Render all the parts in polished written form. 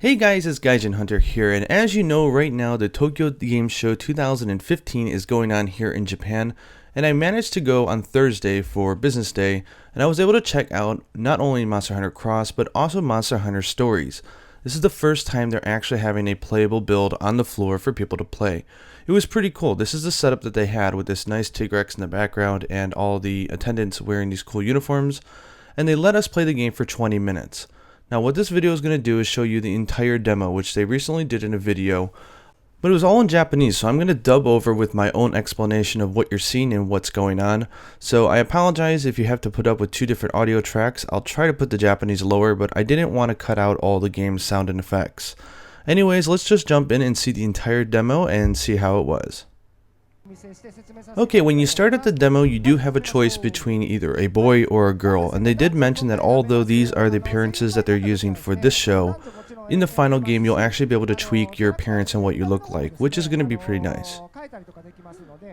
Hey guys, it's Gaijin Hunter here, and as you know right now the Tokyo Game Show 2015 is going on here in Japan, and I managed to go on Thursday for business day, and I was able to check out not only Monster Hunter Cross, but also Monster Hunter Stories. This is the first time they're actually having a playable build on the floor for people to play. It was pretty cool. This is the setup that they had with this nice Tigrex in the background and all the attendants wearing these cool uniforms, and they let us play the game for 20 minutes. Now what this video is going to do is show you the entire demo, which they recently did in a video, but it was all in Japanese, so I'm going to dub over with my own explanation of what you're seeing and what's going on. So I apologize if you have to put up with two different audio tracks. I'll try to put the Japanese lower, but I didn't want to cut out all the game's sound and effects. Anyways, let's just jump in and see the entire demo and see how it was. Okay, when you start at the demo, you do have a choice between either a boy or a girl, and they did mention that although these are the appearances that they're using for this show, in the final game you'll actually be able to tweak your appearance and what you look like, which is going to be pretty nice.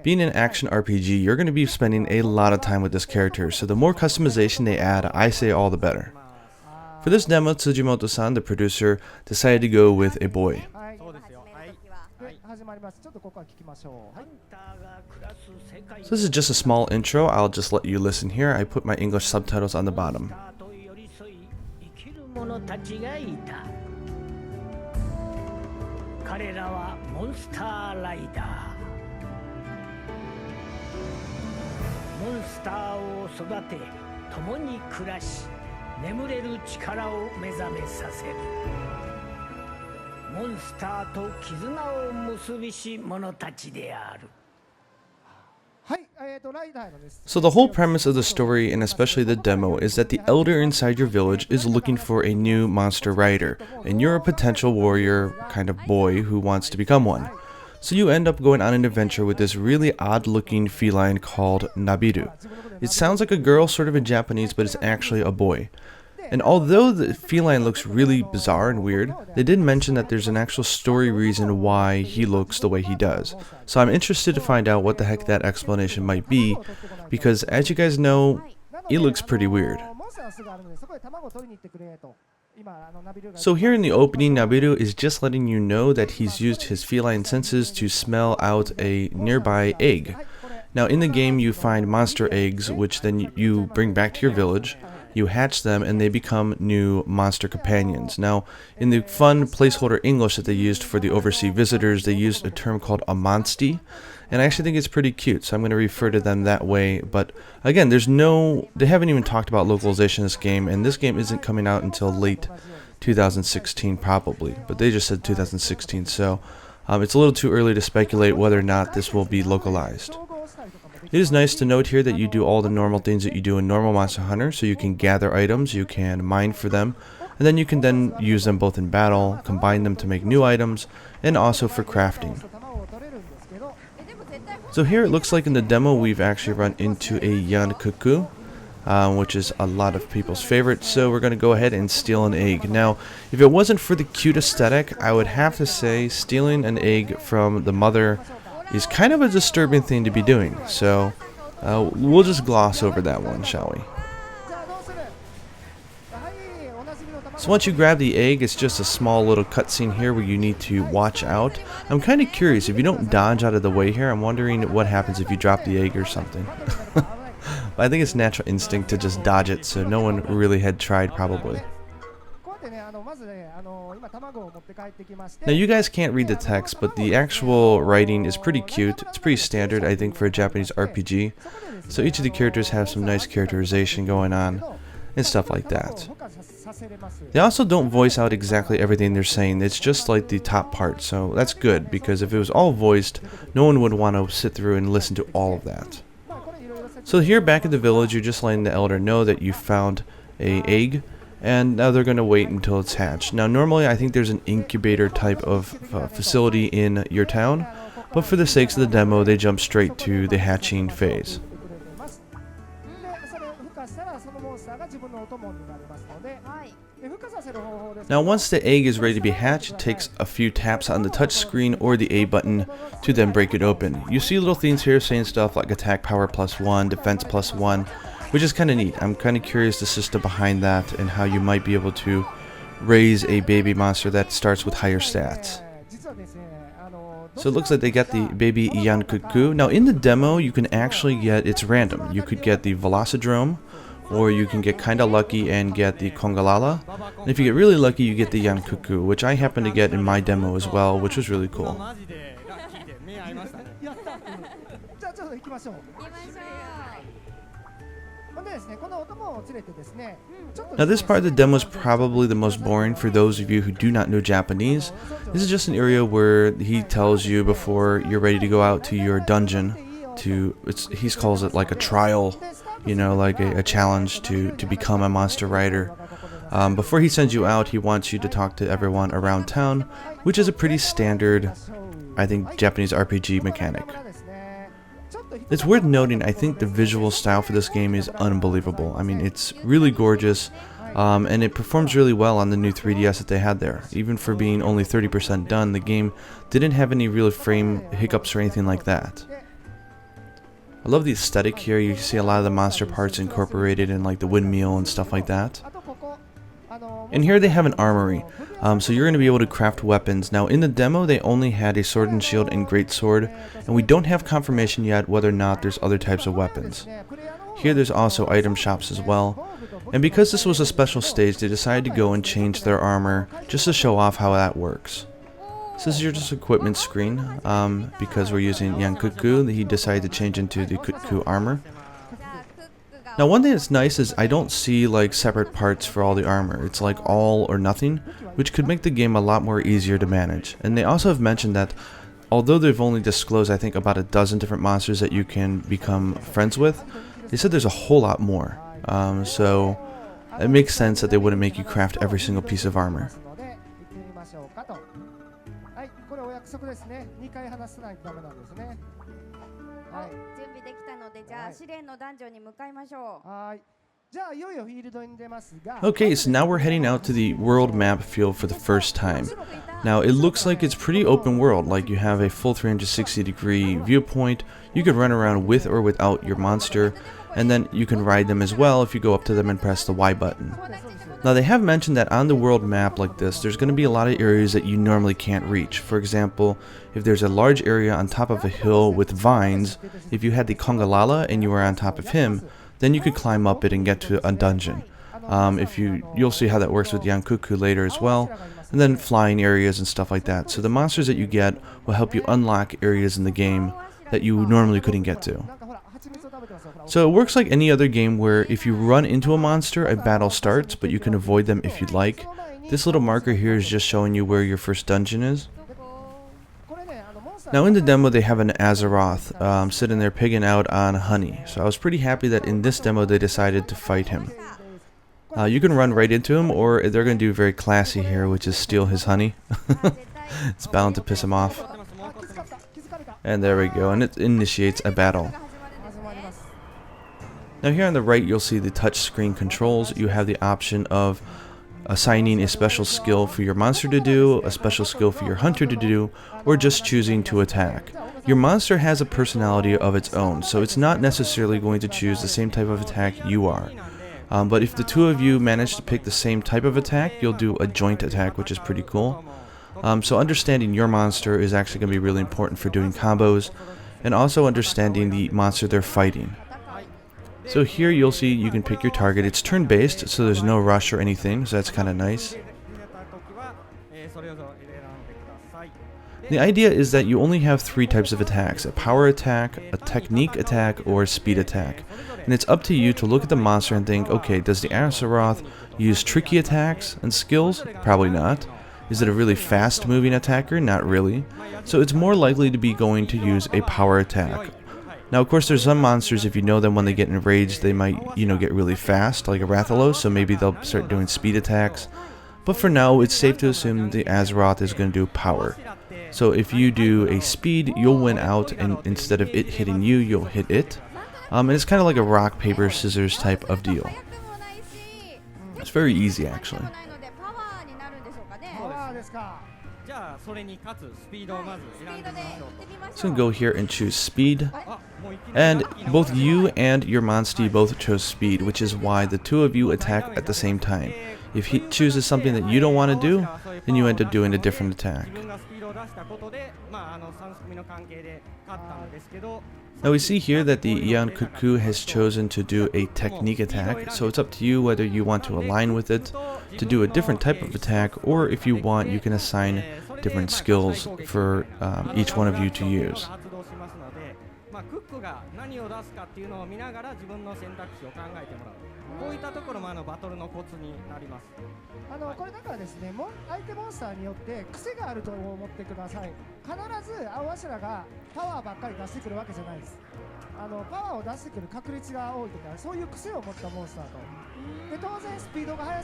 Being an action RPG, you're going to be spending a lot of time with this character, so the more customization they add, I say all the better. For this demo, Tsujimoto-san, the producer, decided to go with a boy. So this is just a small intro. I'll just let you listen here. I put my English subtitles on the bottom. So the whole premise of the story, and especially the demo, is that the elder inside your village is looking for a new monster rider, and you're a potential warrior kind of boy who wants to become one. So you end up going on an adventure with this really odd looking feline called Nabiru. It sounds like a girl sort of in Japanese, but it's actually a boy. And although the feline looks really bizarre and weird, they did mention that there's an actual story reason why he looks the way he does. So I'm interested to find out what the heck that explanation might be, because as you guys know, he looks pretty weird. So here in the opening, Nabiru is just letting you know that he's used his feline senses to smell out a nearby egg. Now in the game you find monster eggs, which then you bring back to your village. You hatch them and they become new monster companions. Now, in the fun placeholder English that they used for the overseas visitors, they used a term called a Monstie, and I actually think it's pretty cute, so I'm going to refer to them that way. But again, they haven't even talked about localization in this game, and this game isn't coming out until late 2016 probably, but they just said 2016, so it's a little too early to speculate whether or not this will be localized. It is nice to note here that you do all the normal things that you do in normal Monster Hunter, so you can gather items, you can mine for them, and then you can then use them both in battle, combine them to make new items, and also for crafting. So here it looks like in the demo we've actually run into a Yankuku, which is a lot of people's favorite, so we're going to go ahead and steal an egg. Now, if it wasn't for the cute aesthetic, I would have to say stealing an egg from the mother is kind of a disturbing thing to be doing, so we'll just gloss over that one, shall we? So once you grab the egg, it's just a small little cutscene here where you need to watch out. I'm kind of curious, if you don't dodge out of the way here, I'm wondering what happens if you drop the egg or something. But I think it's natural instinct to just dodge it, so no one really had tried probably. Now you guys can't read the text, but the actual writing is pretty cute. It's pretty standard, I think, for a Japanese RPG. So each of the characters have some nice characterization going on and stuff like that. They also don't voice out exactly everything they're saying. It's just like the top part, so that's good, because if it was all voiced, no one would want to sit through and listen to all of that. So here back at the village, you're just letting the elder know that you found an egg, and now they're going to wait until it's hatched. Now normally I think there's an incubator type of facility in your town, but for the sakes of the demo they jump straight to the hatching phase. Now once the egg is ready to be hatched, it takes a few taps on the touch screen or the A button to then break it open. You see little things here saying stuff like attack power +1, defense +1, which is kind of neat. I'm kind of curious the system behind that and how you might be able to raise a baby monster that starts with higher stats. So it looks like they got the baby Yankuku. Now in the demo, you can actually get, it's random. You could get the Velocidrome, or you can get kinda lucky and get the Kongalala. And if you get really lucky, you get the Yankuku, which I happen to get in my demo as well, which was really cool. Now this part of the demo is probably the most boring for those of you who do not know Japanese. This is just an area where he tells you before you're ready to go out to your dungeon he calls it like a trial, you know, like a challenge to become a monster rider. Before he sends you out, he wants you to talk to everyone around town, which is a pretty standard, I think, Japanese RPG mechanic. It's worth noting, I think the visual style for this game is unbelievable. I mean, it's really gorgeous, and it performs really well on the new 3DS that they had there. Even for being only 30% done, the game didn't have any real frame hiccups or anything like that. I love the aesthetic here. You see a lot of the monster parts incorporated in like the windmill and stuff like that. And here they have an armory, so you're going to be able to craft weapons. Now in the demo they only had a sword and shield and greatsword, and we don't have confirmation yet whether or not there's other types of weapons. Here there's also item shops as well, and because this was a special stage they decided to go and change their armor just to show off how that works. So this is your just equipment screen, because we're using Yankuku, he decided to change into the Kutku armor. Now one thing that's nice is I don't see like separate parts for all the armor. It's like all or nothing, which could make the game a lot more easier to manage. And they also have mentioned that although they've only disclosed I think about a dozen different monsters that you can become friends with, they said there's a whole lot more. So it makes sense that they wouldn't make you craft every single piece of armor. Okay, so now we're heading out to the world map field for the first time. Now it looks like it's pretty open world, like you have a full 360-degree viewpoint. You can run around with or without your monster, and then you can ride them as well if you go up to them and press the Y button. Now they have mentioned that on the world map like this, there's going to be a lot of areas that you normally can't reach. For example, if there's a large area on top of a hill with vines, if you had the Kongalala and you were on top of him, then you could climb up it and get to a dungeon. You'll see how that works with Yankuku later as well, and then flying areas and stuff like that. So the monsters that you get will help you unlock areas in the game that you normally couldn't get to. So it works like any other game where if you run into a monster, a battle starts, but you can avoid them if you'd like. This little marker here is just showing you where your first dungeon is. Now in the demo they have an Azeroth sitting there pigging out on honey. So I was pretty happy that in this demo they decided to fight him. You can run right into him, or they're going to do very classy here, which is steal his honey. It's bound to piss him off. And there we go, and it initiates a battle. Now here on the right you'll see the touch screen controls. You have the option of assigning a special skill for your monster to do, a special skill for your hunter to do, or just choosing to attack. Your monster has a personality of its own, so it's not necessarily going to choose the same type of attack you are. But if the two of you manage to pick the same type of attack, you'll do a joint attack, which is pretty cool. So understanding your monster is actually going to be really important for doing combos, and also understanding the monster they're fighting. So here you'll see you can pick your target. It's turn-based, so there's no rush or anything, so that's kind of nice. The idea is that you only have three types of attacks: a power attack, a technique attack, or a speed attack. And it's up to you to look at the monster and think, okay, does the Azeroth use tricky attacks and skills? Probably not. Is it a really fast-moving attacker? Not really. So it's more likely to be going to use a power attack. Now, of course, there's some monsters, if you know them when they get enraged, they might, get really fast, like a Rathalos, so maybe they'll start doing speed attacks. But for now, it's safe to assume the Azeroth is going to do power. So if you do a speed, you'll win out, and instead of it hitting you, you'll hit it. And it's kind of like a rock, paper, scissors type of deal. It's very easy, actually. So I'm going to go here and choose speed, and both you and your Monstie both chose speed, which is why the two of you attack at the same time. If he chooses something that you don't want to do, then you end up doing a different attack. Now we see here that the Ian Cuckoo has chosen to do a technique attack, so it's up to you whether you want to align with it to do a different type of attack, or if you want, you can assign different skills for each one of you to use.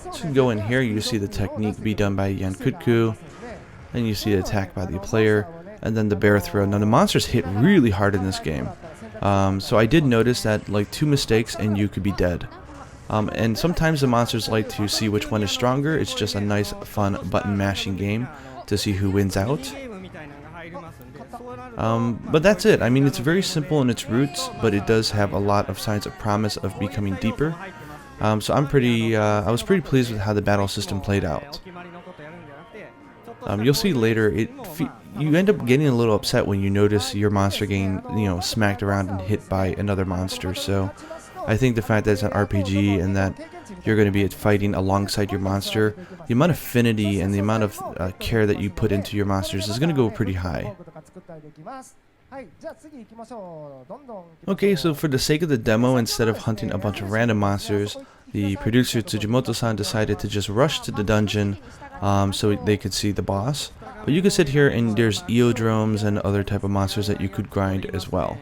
So you can go in here, you see the technique be done by Ian Cuckoo, then you see the attack by the player, and then the bear throw. Now the monsters hit really hard in this game, so I did notice that like 2 mistakes and you could be dead. And sometimes the monsters like to see which one is stronger. It's just a nice fun button mashing game to see who wins out. But that's it. I mean, it's very simple in its roots, but it does have a lot of signs of promise of becoming deeper. So I was pretty pleased with how the battle system played out. You'll see later, you end up getting a little upset when you notice your monster getting, smacked around and hit by another monster. So I think the fact that it's an RPG and that you're going to be fighting alongside your monster, the amount of affinity and the amount of care that you put into your monsters is going to go pretty high. Okay, so for the sake of the demo, instead of hunting a bunch of random monsters, the producer Tsujimoto-san decided to just rush to the dungeon so they could see the boss. But you could sit here and there's eodromes and other type of monsters that you could grind as well.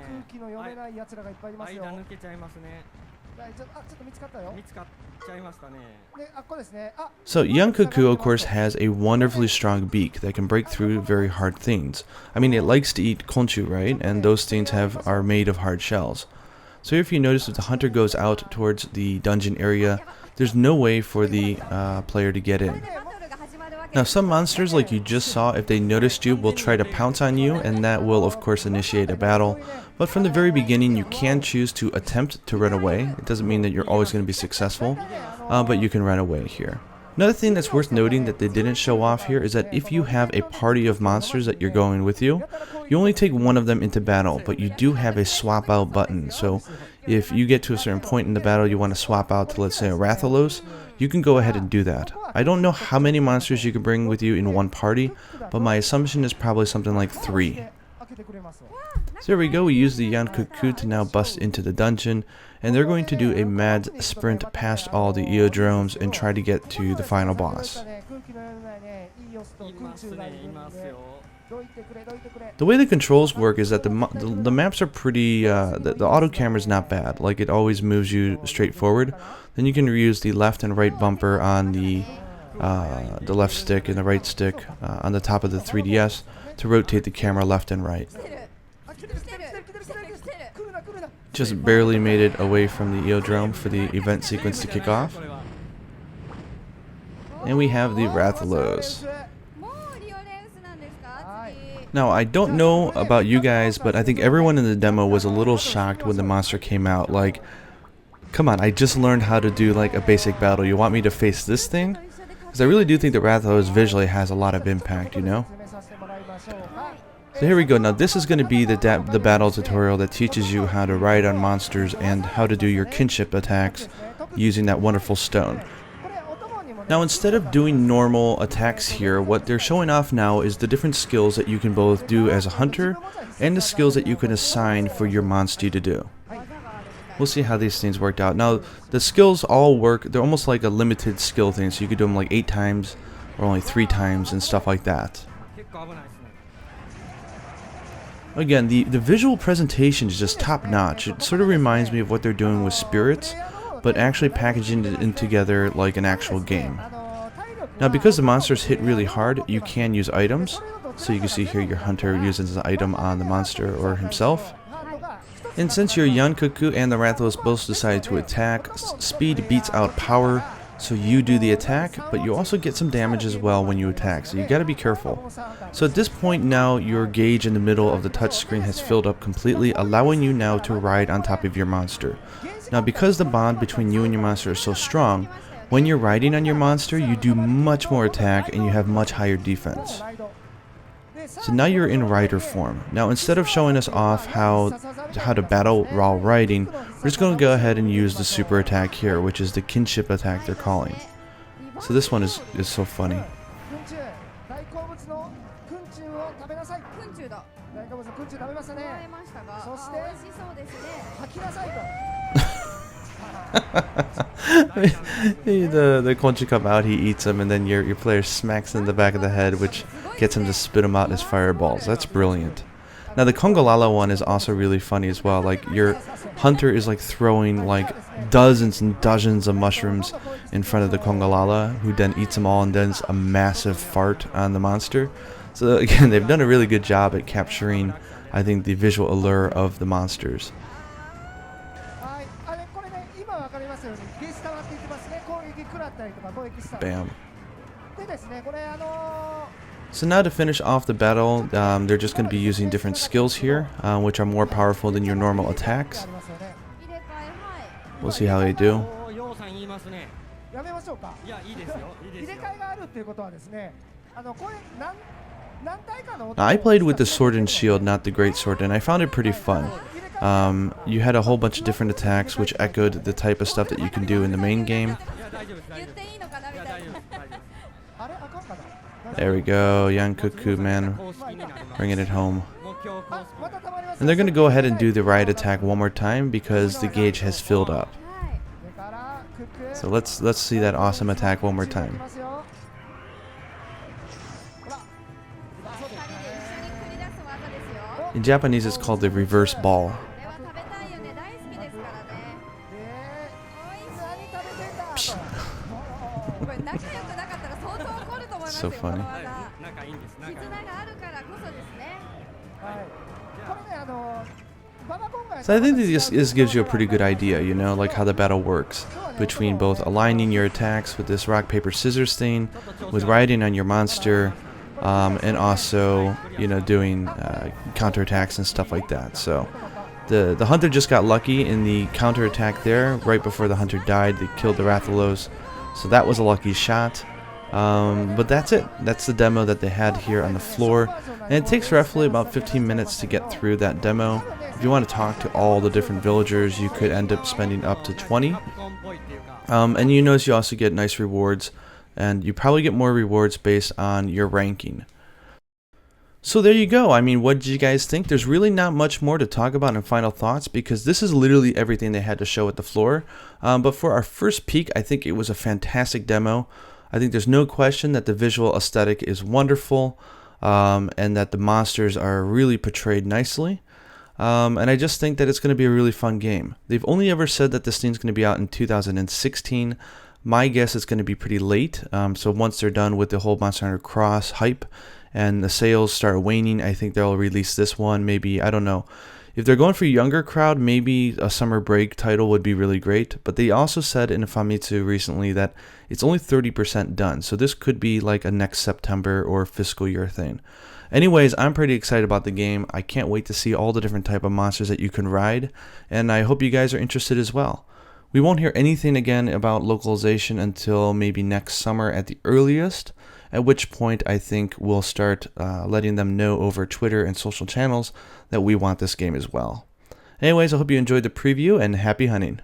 So young Cuckoo of course has a wonderfully strong beak that can break through very hard things. I mean, it likes to eat konchu, right? And those things are made of hard shells. So if you notice, if the hunter goes out towards the dungeon area, there's no way for the player to get in. Now some monsters, like you just saw, if they noticed you, will try to pounce on you, and that will of course initiate a battle. But from the very beginning, you can choose to attempt to run away. It doesn't mean that you're always going to be successful, but you can run away here. Another thing that's worth noting that they didn't show off here is that if you have a party of monsters that you're going with you, you only take one of them into battle, but you do have a swap out button. So if you get to a certain point in the battle you want to swap out to, let's say, a Rathalos, you can go ahead and do that. I don't know how many monsters you can bring with you in one party, but my assumption is probably something like 3. So there we go, we use the Ian Cuckoo to now bust into the dungeon, and they're going to do a mad sprint past all the eodromes and try to get to the final boss. The way the controls work is that the maps are pretty, the auto camera is not bad, like it always moves you straight forward. Then you can reuse the left and right bumper on the left stick and the right stick on the top of the 3DS to rotate the camera left and right. Just barely made it away from the eodrome for the event sequence to kick off. And we have the Rathalos. Now, I don't know about you guys, but I think everyone in the demo was a little shocked when the monster came out. Like, come on, I just learned how to do like a basic battle. You want me to face this thing? Because I really do think the Rathalos visually has a lot of impact, you know? So here we go. Now this is going to be the battle tutorial that teaches you how to ride on monsters and how to do your kinship attacks using that wonderful stone. Now instead of doing normal attacks here, what they're showing off now is the different skills that you can both do as a hunter and the skills that you can assign for your Monstie to do. We'll see how these things worked out. Now the skills all work, they're almost like a limited skill thing, so you could do them like 8 times or only 3 times and stuff like that. Again, the visual presentation is just top notch. It sort of reminds me of what they're doing with Spirits, but actually packaging it in together like an actual game. Now because the monsters hit really hard, you can use items. So you can see here your hunter uses an item on the monster or himself. And since your Ian Cuckoo and the Rathalos both decided to attack, speed beats out power, so you do the attack, but you also get some damage as well when you attack, so you gotta be careful. So at this point now, your gauge in the middle of the touchscreen has filled up completely, allowing you now to ride on top of your monster. Now because the bond between you and your monster is so strong, when you're riding on your monster, you do much more attack and you have much higher defense. So now you're in rider form. Now instead of showing us off how to battle while riding, we're just going to go ahead and use the super attack here, which is the kinship attack they're calling. So this one is so funny. The Konchi come out, he eats them, and then your player smacks in the back of the head, which gets him to spit them out as fireballs. That's brilliant. Now the Kongolala one is also really funny as well. Like your hunter is like throwing like dozens and dozens of mushrooms in front of the Kongolala, who then eats them all and does a massive fart on the monster. So again, they've done a really good job at capturing, I think, the visual allure of the monsters. Bam. So now to finish off the battle, they're just going to be using different skills here, which are more powerful than your normal attacks. We'll see how they do. Now, I played with the sword and shield, not the great sword, and I found it pretty fun. You had a whole bunch of different attacks which echoed the type of stuff that you can do in the main game. There we go, Young Cuckoo, man, bringing it home. And they're going to go ahead and do the riot attack one more time because the gauge has filled up. So let's see that awesome attack one more time. In Japanese, it's called the reverse ball. So funny. So I think this gives you a pretty good idea, you know, like how the battle works between both aligning your attacks with this rock paper scissors thing, with riding on your monster, and also, you know, doing counterattacks and stuff like that. So the hunter just got lucky in the counterattack there. Right before the hunter died, they killed the Rathalos, so that was a lucky shot. But that's it. That's the demo that they had here on the floor, and it takes roughly about 15 minutes to get through that demo. If you want to talk to all the different villagers, you could end up spending up to 20. And you notice you also get nice rewards, and you probably get more rewards based on your ranking. So there you go. I mean, what did you guys think? There's really not much more to talk about in final thoughts because this is literally everything they had to show at the floor. But for our first peek, I think it was a fantastic demo. I think there's no question that the visual aesthetic is wonderful, and that the monsters are really portrayed nicely. And I just think that it's going to be a really fun game. They've only ever said that this thing's going to be out in 2016. My guess is going to be pretty late. So once they're done with the whole Monster Hunter Cross hype and the sales start waning, I think they'll release this one. Maybe, I don't know. If they're going for a younger crowd, maybe a summer break title would be really great. But they also said in Famitsu recently that it's only 30% done. So this could be like a next September or fiscal year thing. Anyways, I'm pretty excited about the game. I can't wait to see all the different type of monsters that you can ride. And I hope you guys are interested as well. We won't hear anything again about localization until maybe next summer at the earliest, at which point I think we'll start letting them know over Twitter and social channels that we want this game as well. Anyways, I hope you enjoyed the preview and happy hunting.